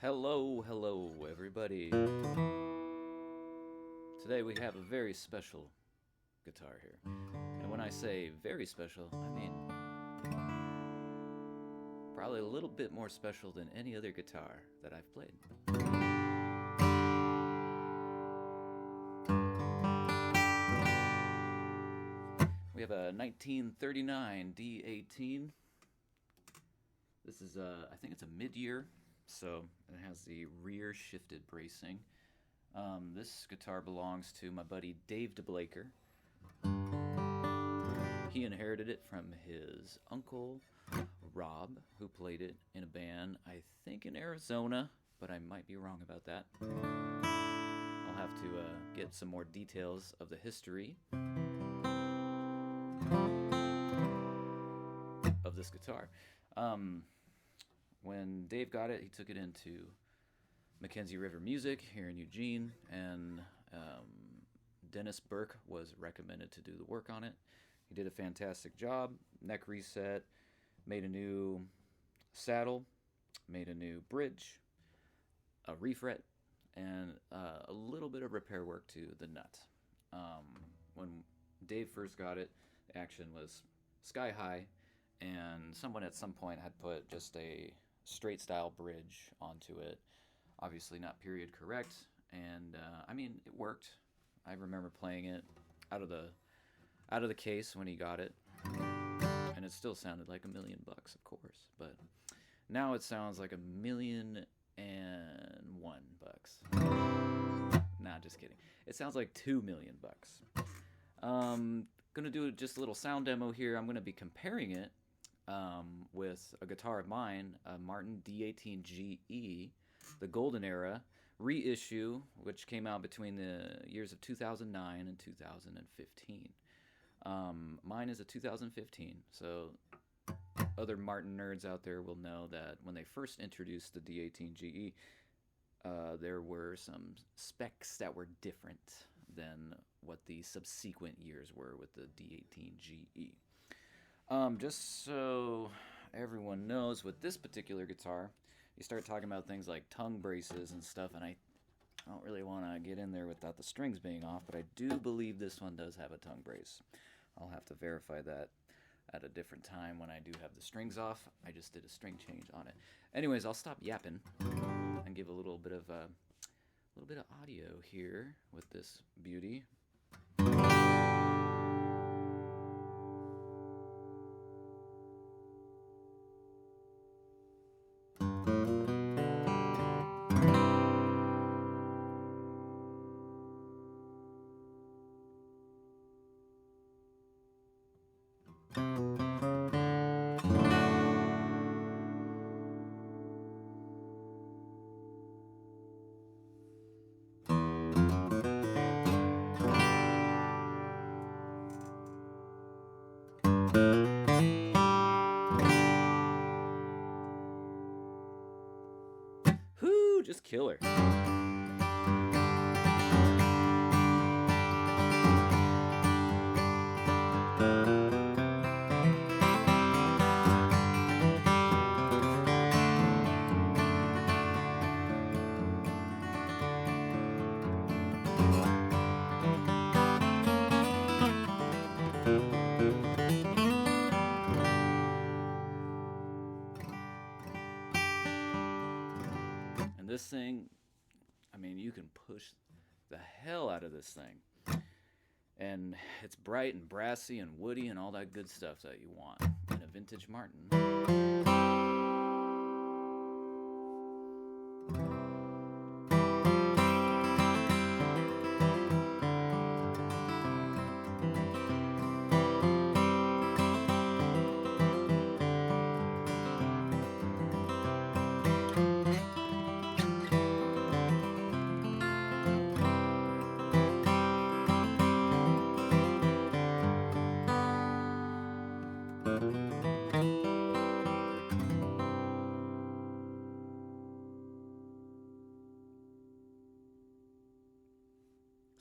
Hello, everybody. Today we have a very special guitar here. And when I say very special, I mean probably a little bit more special than any other guitar that I've played. We have a 1939 D18. This is I think it's a mid-year, so it has the rear shifted bracing. This guitar belongs to my buddy Dave DeBlaker. He inherited it from his uncle Rob, who played it in a band, I think in Arizona, but I might be wrong about that. I'll have to get some more details of the history of this guitar. When Dave got it, he took it into Mackenzie River Music here in Eugene, and Dennis Burke was recommended to do the work on it. He did a fantastic job. Neck reset, made a new saddle, made a new bridge, a refret, and a little bit of repair work to the nut. When Dave first got it, the action was sky high, and someone at some point had put just a straight style bridge onto it. Obviously not period correct, and I mean, it worked. I remember playing it out of the case when he got it, and it still sounded like $1 million, of course. But now it sounds like $1,001,000. Nah, just kidding. It sounds like $2 million. Gonna do just a little sound demo here. I'm gonna be comparing it with a guitar of mine, a Martin D18GE, the Golden Era reissue, which came out between the years of 2009 and 2015. Mine is a 2015, so other Martin nerds out there will know that when they first introduced the D18GE, there were some specs that were different than what the subsequent years were with the D18GE. Just so everyone knows, with this particular guitar, you start talking about things like tongue braces and stuff, and I don't really want to get in there without the strings being off, but I do believe this one does have a tongue brace. I'll have to verify that at a different time when I do have the strings off. I just did a string change on it. Anyways, I'll stop yapping and give a little bit of audio here with this beauty. Whoo, just killer. This thing, I mean, you can push the hell out of this thing. And it's bright and brassy and woody and all that good stuff that you want in a vintage Martin.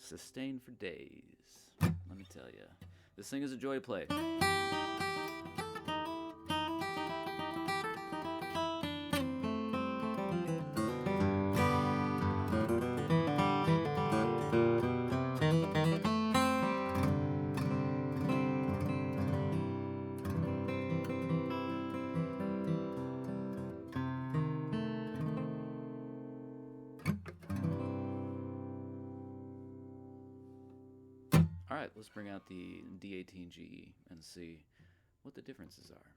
Sustained for days, let me tell you. This thing is a joy to play. right, let's bring out the D18GE and see what the differences are.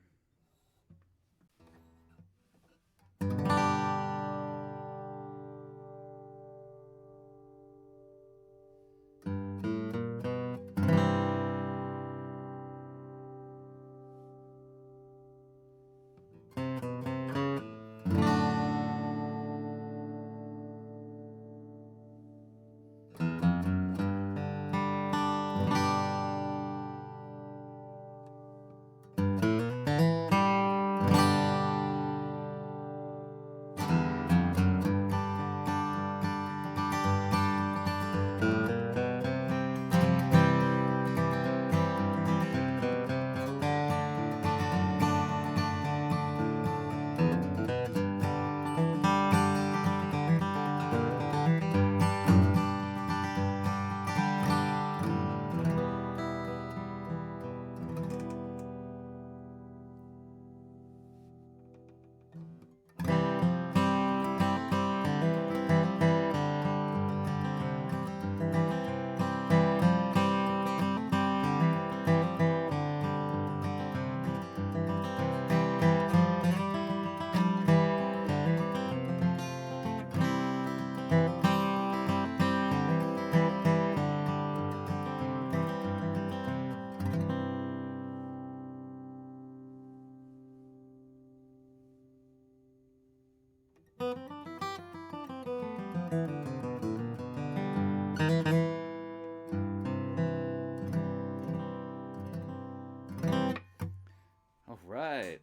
All right,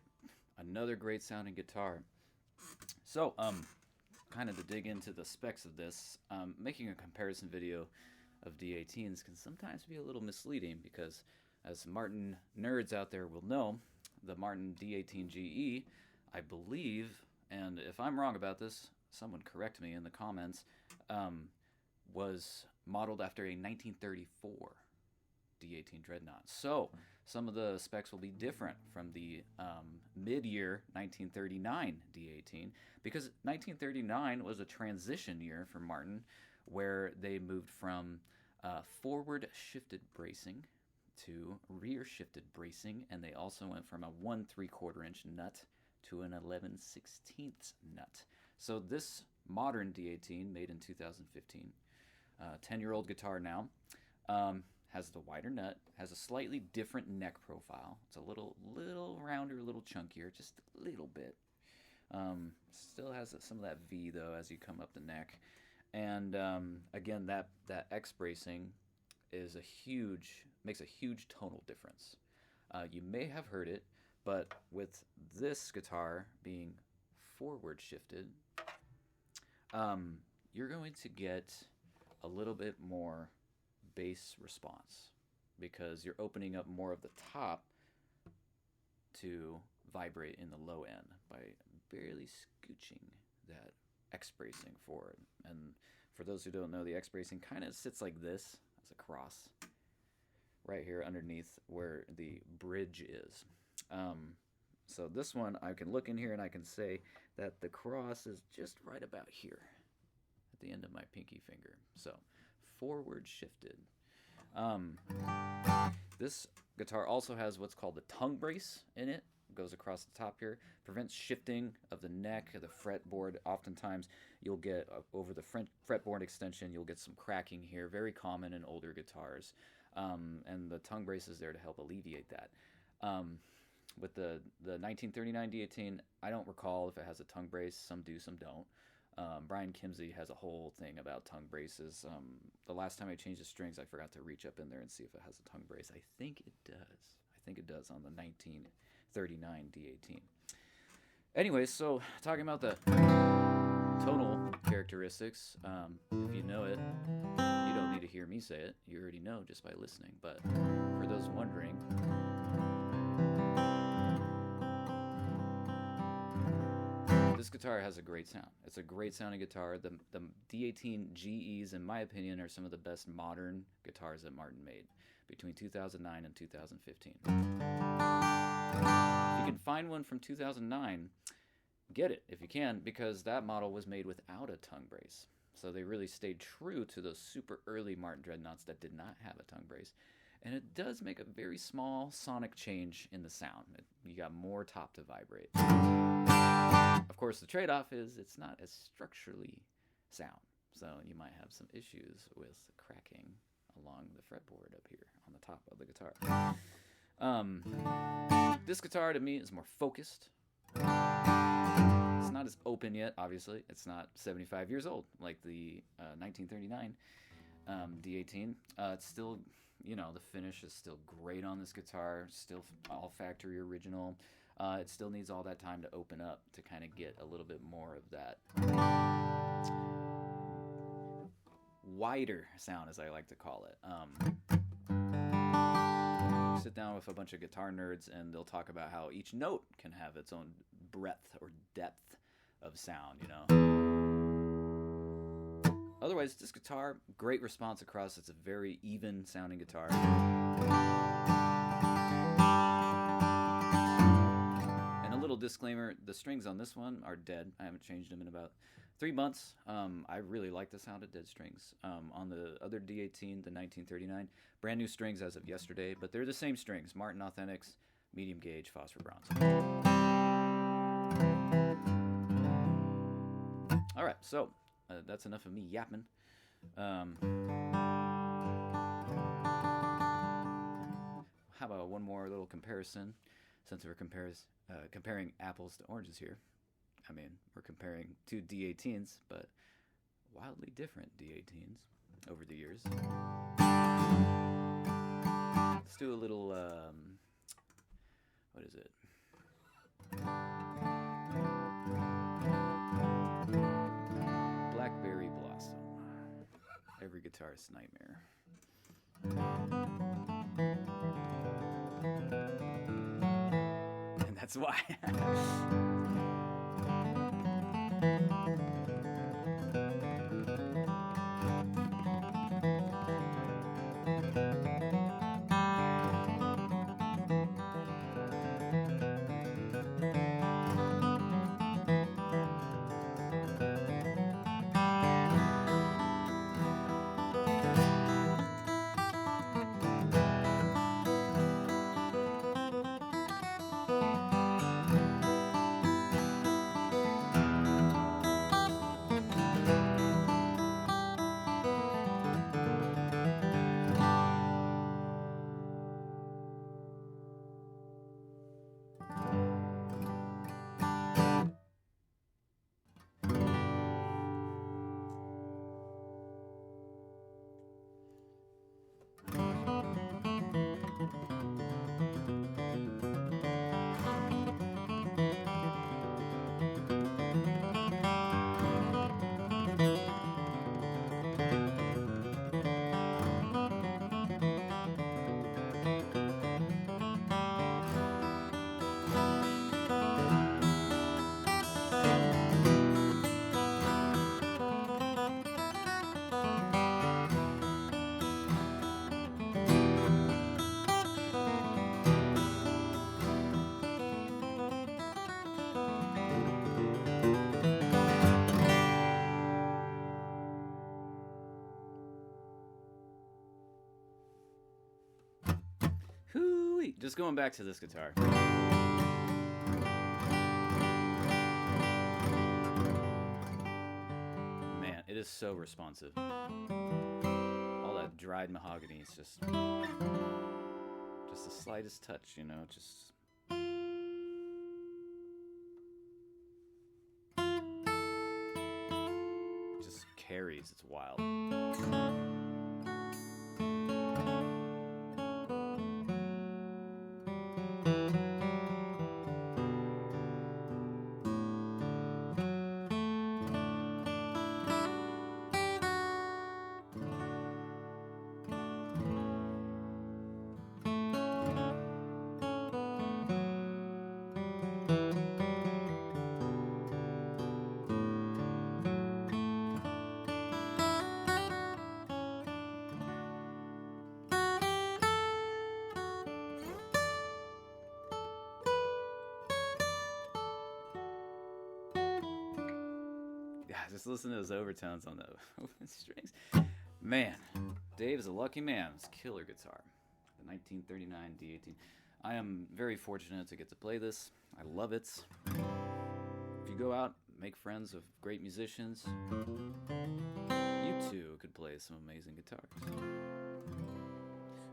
another great sounding guitar. So, kind of to dig into the specs of this, making a comparison video of D18s can sometimes be a little misleading because, as Martin nerds out there will know, the Martin D18GE, I believe, and if I'm wrong about this, someone correct me in the comments, was modeled after a 1934 D18 Dreadnought. So some of the specs will be different from the mid-year 1939 D18 because 1939 was a transition year for Martin where they moved from forward shifted bracing to rear shifted bracing, and they also went from a 1 3/4 inch nut to an 11/16 nut. So this modern D18 made in 2015, 10-year-old guitar now, has the wider nut, has a slightly different neck profile. It's a little rounder, a little chunkier, just a little bit. Still has some of that V though as you come up the neck. And again, that X bracing is makes a huge tonal difference. You may have heard it, but with this guitar being forward shifted, you're going to get a little bit more bass response because you're opening up more of the top to vibrate in the low end by barely scooching that X bracing forward. And for those who don't know, the X bracing kind of sits like this as a cross right here underneath where the bridge is. So this one, I can look in here and I can say that the cross is just right about here at the end of my pinky finger. So forward shifted. This guitar also has what's called a tongue brace in it. It goes across the top here, prevents shifting of the neck of the fretboard. Oftentimes you'll get over the fretboard extension, you'll get some cracking here, very common in older guitars. And the tongue brace is there to help alleviate that. With the 1939 D18, I don't recall if it has a tongue brace. Some do, some don't. Brian Kimsey has a whole thing about tongue braces. The last time I changed the strings, I forgot to reach up in there and see if it has a tongue brace. I think it does. I think it does on the 1939 D18. Anyways, so talking about the tonal characteristics, if you know it, you don't need to hear me say it. You already know just by listening. But for those wondering, this guitar has a great sound. It's a great sounding guitar. The D18GEs, in my opinion, are some of the best modern guitars that Martin made between 2009 and 2015. If you can find one from 2009, get it if you can, because that model was made without a tongue brace. So they really stayed true to those super early Martin dreadnoughts that did not have a tongue brace. And it does make a very small sonic change in the sound. You got more top to vibrate. Of course, the trade-off is it's not as structurally sound. So you might have some issues with cracking along the fretboard up here on the top of the guitar. This guitar to me is more focused. It's not as open yet, obviously. It's not 75 years old like the 1939 D18. It's still, you know, the finish is still great on this guitar, still all factory original. It still needs all that time to open up to kind of get a little bit more of that wider sound, as I like to call it. Sit down with a bunch of guitar nerds and they'll talk about how each note can have its own breadth or depth of sound, you know. Otherwise, this guitar, great response across. It's a very even sounding guitar. And a little disclaimer, the strings on this one are dead. I haven't changed them in about 3 months. I really like the sound of dead strings. On the other D18, the 1939, brand new strings as of yesterday, but they're the same strings, Martin Authentics, medium gauge, phosphor bronze. All right, so that's enough of me yapping. How about one more little comparison, since we're comparing apples to oranges here. I mean, we're comparing two D18s, but wildly different D18s over the years. Let's do a little, what is it? Blackberry Blossom. Every guitarist's nightmare. And that's why. Hooey! Just going back to this guitar. Man, it is so responsive. All that dried mahogany is just the slightest touch, you know, just carries. It's wild. Just listen to those overtones on the open strings. Man, Dave is a lucky man. It's a killer guitar. The 1939 D18. I am very fortunate to get to play this. I love it. If you go out, make friends with great musicians, you too could play some amazing guitars.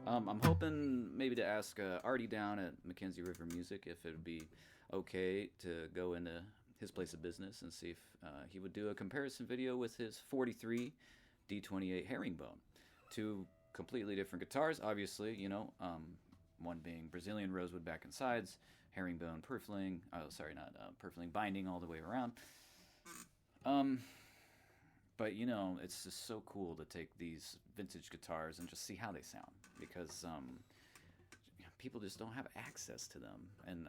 I'm hoping maybe to ask Artie down at Mackenzie River Music if it would be okay to go into his place of business and see if he would do a comparison video with his 43 D28 Herringbone. Two completely different guitars, obviously, you know, one being Brazilian rosewood back and sides, herringbone purfling, purfling binding all the way around. But, you know, it's just so cool to take these vintage guitars and just see how they sound, because people just don't have access to them. And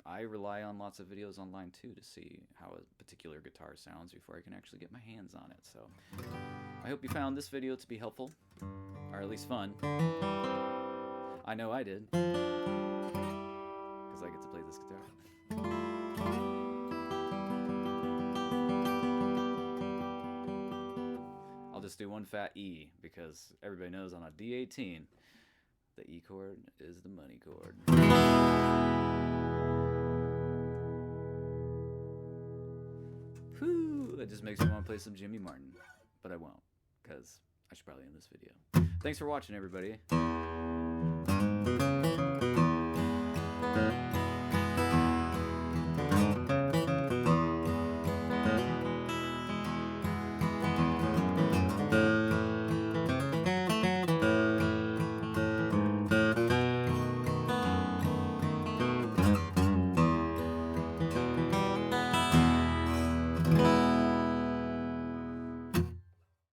I rely on lots of videos online, too, to see how a particular guitar sounds before I can actually get my hands on it. So I hope you found this video to be helpful, or at least fun. I know I did, because I get to play this guitar. I'll just do one fat E, because everybody knows on a D18, the E chord is the money chord. Whew, that just makes me want to play some Jimmy Martin, but I won't, because I should probably end this video. Thanks for watching, everybody.